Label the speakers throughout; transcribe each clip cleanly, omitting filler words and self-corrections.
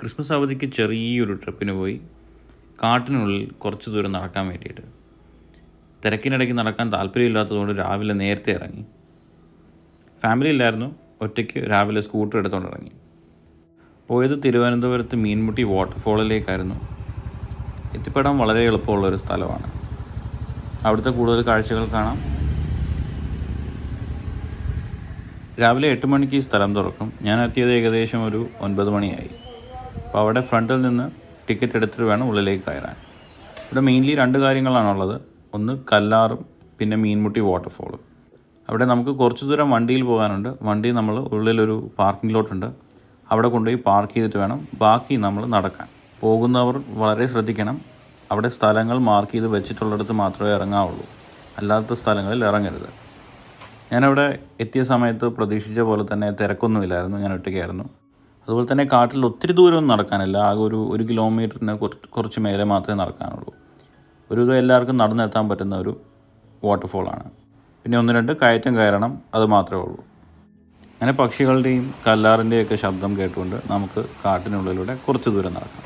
Speaker 1: Christmas അവധിക്ക് ചെറിയൊരു ട്രിപ്പിന് പോയി. കാട്ടിനുള്ളിൽ കുറച്ച് ദൂരം നടക്കാൻ വേണ്ടിയിട്ട്. തിരക്കിനിടയ്ക്ക് നടക്കാൻ താല്പര്യമില്ലാത്തതുകൊണ്ട് രാവിലെ നേരത്തെ ഇറങ്ങി. ഫാമിലി ഇല്ലായിരുന്നു, ഒറ്റയ്ക്ക് രാവിലെ സ്കൂട്ടർ എടുത്തുകൊണ്ട് ഇറങ്ങി. പോയത് തിരുവനന്തപുരത്ത് മീൻമുട്ടി വാട്ടർഫോളിലേക്കായിരുന്നു. എത്തിപ്പെടാൻ വളരെ എളുപ്പമുള്ളൊരു സ്ഥലമാണ്. അവിടുത്തെ കൂടുതൽ കാഴ്ചകൾ കാണാം. രാവിലെ 8 മണിക്ക് ഈ സ്ഥലം തുറക്കും. ഞാൻ എത്തിയത് ഏകദേശം ഒരു 9 മണിയായി. അപ്പോൾ അവിടെ ഫ്രണ്ടിൽ നിന്ന് ടിക്കറ്റ് എടുത്തിട്ട് വേണം ഉള്ളിലേക്ക് കയറാൻ. ഇവിടെ മെയിൻലി 2 കാര്യങ്ങളാണുള്ളത്. ഒന്ന് കല്ലാറും പിന്നെ മീൻമുട്ടി വാട്ടർഫോളും. അവിടെ നമുക്ക് കുറച്ച് ദൂരം വണ്ടിയിൽ പോകാനുണ്ട്. വണ്ടി നമ്മൾ ഉള്ളിലൊരു പാർക്കിംഗ് ലോട്ടുണ്ട്, അവിടെ കൊണ്ടുപോയി പാർക്ക് ചെയ്തിട്ട് വേണം ബാക്കി നമ്മൾ നടക്കാൻ. പോകുന്നവർ വളരെ ശ്രദ്ധിക്കണം. അവിടെ സ്ഥലങ്ങൾ മാർക്ക് ചെയ്ത് വെച്ചിട്ടുള്ളിടത്ത് മാത്രമേ ഇറങ്ങാവുള്ളൂ, അല്ലാത്ത സ്ഥലങ്ങളിൽ ഇറങ്ങരുത്. ഞാനവിടെ എത്തിയ സമയത്ത് പ്രതീക്ഷിച്ച പോലെ തന്നെ തിരക്കൊന്നുമില്ലായിരുന്നു. ഞാൻ ഒറ്റയ്ക്കായിരുന്നു. അതുപോലെ തന്നെ കാട്ടിൽ ഒത്തിരി ദൂരമൊന്നും നടക്കാനില്ല. ആകെ ഒരു കിലോമീറ്ററിന് കുറച്ച് മേലെ മാത്രമേ നടക്കാനുള്ളൂ. ഒരുവിധം എല്ലാവർക്കും നടന്നെത്താൻ പറ്റുന്ന ഒരു വാട്ടർഫോളാണ്. പിന്നെ 1-2 കയറ്റം കയറണം, അത് മാത്രമേ ഉള്ളൂ. അങ്ങനെ പക്ഷികളുടെയും കല്ലാറിൻ്റെയൊക്കെ ശബ്ദം കേട്ടുകൊണ്ട് നമുക്ക് കാട്ടിനുള്ളിലൂടെ കുറച്ച് ദൂരം നടക്കാം.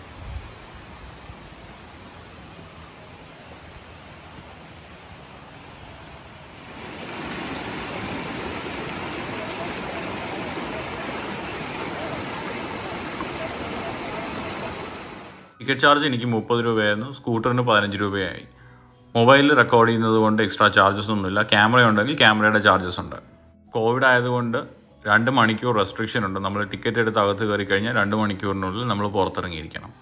Speaker 1: ടിക്കറ്റ് ചാർജ് എനിക്ക് 30 രൂപയായിരുന്നു, സ്കൂട്ടറിന് 15 രൂപയായി. മൊബൈലിൽ റെക്കോർഡ് ചെയ്യുന്നത് കൊണ്ട് എക്സ്ട്രാ ചാർജസ് ഒന്നുമില്ല. ക്യാമറ ഉണ്ടെങ്കിൽ ക്യാമറയുടെ ചാർജസ് ഉണ്ട്. കോവിഡ് ആയതുകൊണ്ട് 2 മണിക്കൂർ റെസ്ട്രിക്ഷൻ ഉണ്ട്. നമ്മൾ ടിക്കറ്റ് എടുത്ത് അകത്ത് കയറി കഴിഞ്ഞാൽ 2 മണിക്കൂറിനുള്ളിൽ നമ്മൾ പുറത്തിറങ്ങിയിരിക്കണം.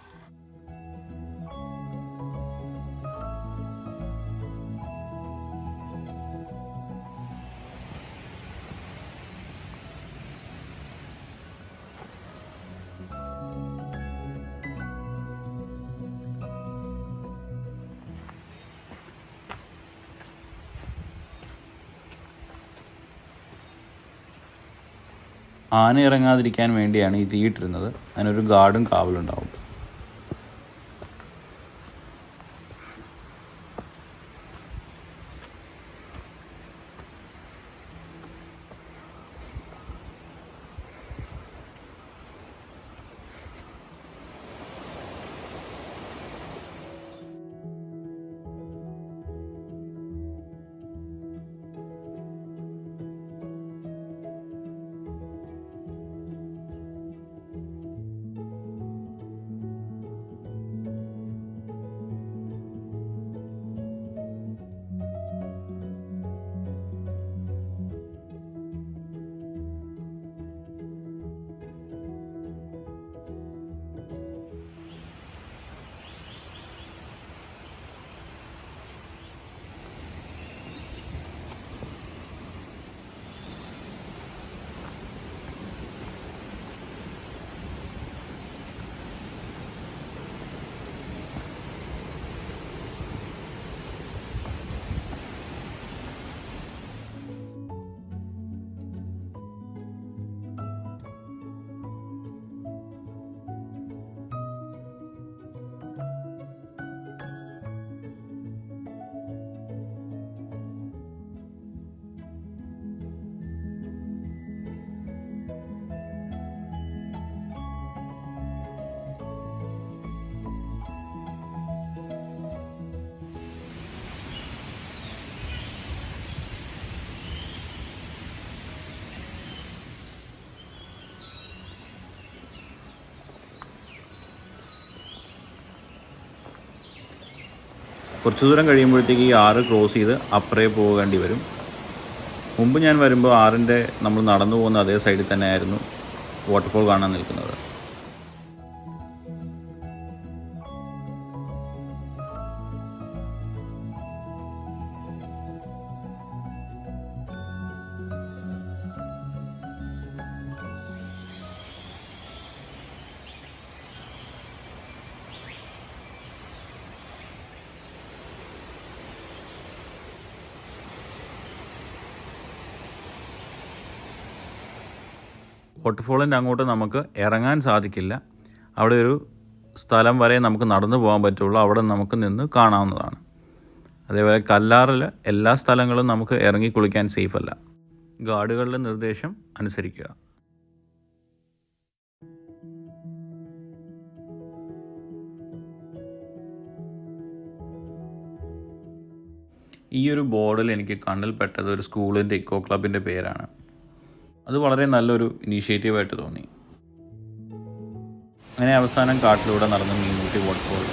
Speaker 1: ആന ഇറങ്ങാതിരിക്കാൻ വേണ്ടിയാണ് ഈ തീയിട്ടിരുന്നത്. അതിനൊരു ഗാർഡും കാവലുണ്ടാവും. കുറച്ച് ദൂരം കഴിയുമ്പോഴത്തേക്ക് ഈ ആറ് ക്രോസ് ചെയ്ത് അപ്പുറേ പോകേണ്ടി വരും. മുമ്പ് ഞാൻ വരുമ്പോൾ ആറിൻ്റെ നമ്മൾ നടന്നു പോകുന്ന അതേ സൈഡിൽ തന്നെയായിരുന്നു വാട്ടർഫോൾ കാണാൻ നിൽക്കുന്നത്. വാട്ടർഫോളിൻ്റെ അങ്ങോട്ട് നമുക്ക് ഇറങ്ങാൻ സാധിക്കില്ല. അവിടെ ഒരു സ്ഥലം വരെ നമുക്ക് നടന്നു പോകാൻ പറ്റുള്ളൂ. അവിടെ നമുക്ക് നിന്ന് കാണാവുന്നതാണ്. അതേപോലെ കല്ലാറിൽ എല്ലാ സ്ഥലങ്ങളും നമുക്ക് ഇറങ്ങി കുളിക്കാൻ സേഫല്ല. ഗാർഡുകളുടെ നിർദ്ദേശം അനുസരിക്കുക. ഈ ഒരു ബോർഡിൽ എനിക്ക് കണ്ണിൽ പെട്ടത് ഒരു സ്കൂളിൻ്റെ ഇക്കോ ക്ലബിൻ്റെ പേരാണ്. അത് വളരെ നല്ലൊരു ഇനീഷ്യേറ്റീവായിട്ട് തോന്നി. അങ്ങനെ അവസാനം കാട്ടിലൂടെ നടന്ന് മീൻമുട്ടി വാട്ടർഫോൾ.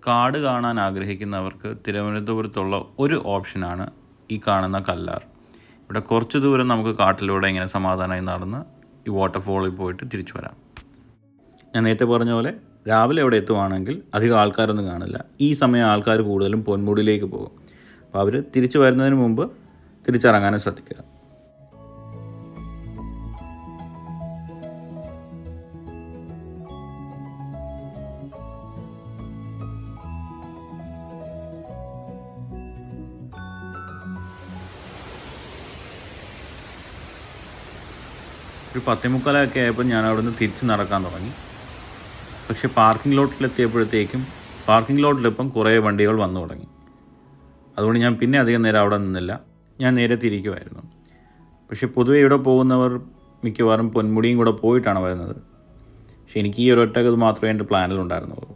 Speaker 1: കാട് കാണാൻ ആഗ്രഹിക്കുന്നവർക്ക് തിരുവനന്തപുരത്തുള്ള ഒരു ഓപ്ഷനാണ് ഈ കാണുന്ന കല്ലാർ. ഇവിടെ കുറച്ച് ദൂരം നമുക്ക് കാട്ടിലൂടെ ഇങ്ങനെ സമാധാനമായി നടന്ന് ഈ വാട്ടർഫോളിൽ പോയിട്ട് തിരിച്ചു വരാം. ഞാൻ നേരത്തെ പറഞ്ഞ പോലെ രാവിലെ ഇവിടെ എത്തുവാണെങ്കിൽ അധികം ആൾക്കാരൊന്നും കാണില്ല. ഈ സമയം ആൾക്കാർ കൂടുതലും പൊന്മുടിയിലേക്ക് പോകും. അപ്പോൾ അവർ തിരിച്ചു വരുന്നതിന് മുമ്പ് തിരിച്ചിറങ്ങാനും ശ്രദ്ധിക്കുക. ഒരു 10:45 ആയപ്പോൾ ഞാൻ അവിടെ നിന്ന് തിരിച്ച് നടക്കാൻ തുടങ്ങി. പക്ഷേ പാർക്കിംഗ് ലോട്ടിലെത്തിയപ്പോഴത്തേക്കും പാർക്കിംഗ് ലോട്ടിലിപ്പം കുറേ വണ്ടികൾ വന്നു തുടങ്ങി. അതുകൊണ്ട് ഞാൻ പിന്നെ അധികം നേരം അവിടെ നിന്നില്ല. ഞാൻ നേരെ തിരിക്കുമായിരുന്നു. പക്ഷേ പൊതുവെ ഇവിടെ പോകുന്നവർ മിക്കവാറും പൊന്മുടിയും കൂടെ പോയിട്ടാണ് വരുന്നത്. പക്ഷേ എനിക്ക് ഈ ഒരു ഒറ്റക്ക് മാത്രമേ എൻ്റെ പ്ലാനിലുണ്ടായിരുന്നുള്ളൂ.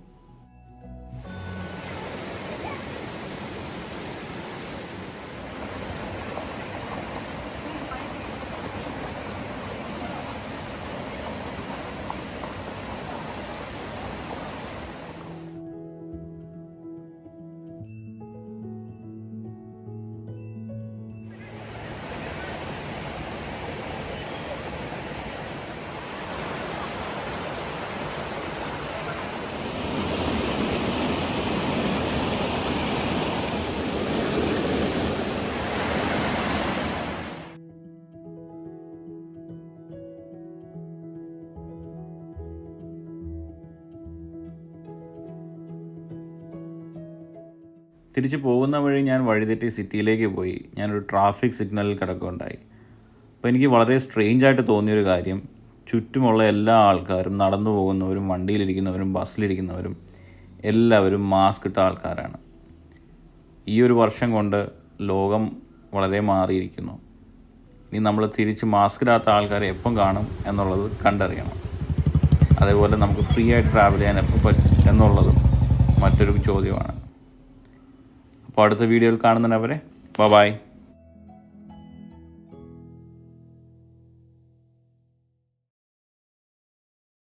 Speaker 1: തിരിച്ച് പോകുന്ന വഴി ഞാൻ വഴിതെറ്റി സിറ്റിയിലേക്ക് പോയി. ഞാനൊരു ട്രാഫിക് സിഗ്നലിൽ കിടക്കുകയുണ്ടായി. അപ്പോൾ എനിക്ക് വളരെ സ്ട്രേഞ്ചായിട്ട് തോന്നിയൊരു കാര്യം, ചുറ്റുമുള്ള എല്ലാ ആൾക്കാരും, നടന്നു പോകുന്നവരും വണ്ടിയിലിരിക്കുന്നവരും ബസ്സിലിരിക്കുന്നവരും എല്ലാവരും മാസ്ക് ഇട്ട ആൾക്കാരാണ്. ഈ ഒരു വർഷം കൊണ്ട് ലോകം വളരെ മാറിയിരിക്കുന്നു. ഇനി നമ്മൾ തിരിച്ച് മാസ്ക് ഇടാത്ത ആൾക്കാരെ എപ്പം കാണും എന്നുള്ളത് കണ്ടറിയണം. അതേപോലെ നമുക്ക് ഫ്രീ ആയിട്ട് ട്രാവൽ ചെയ്യാൻ എപ്പോൾ പറ്റും എന്നുള്ളതും മറ്റൊരു ചോദ്യമാണ്. അപ്പോൾ അടുത്ത വീഡിയോയിൽ കാണുന്നവരെ ബൈ.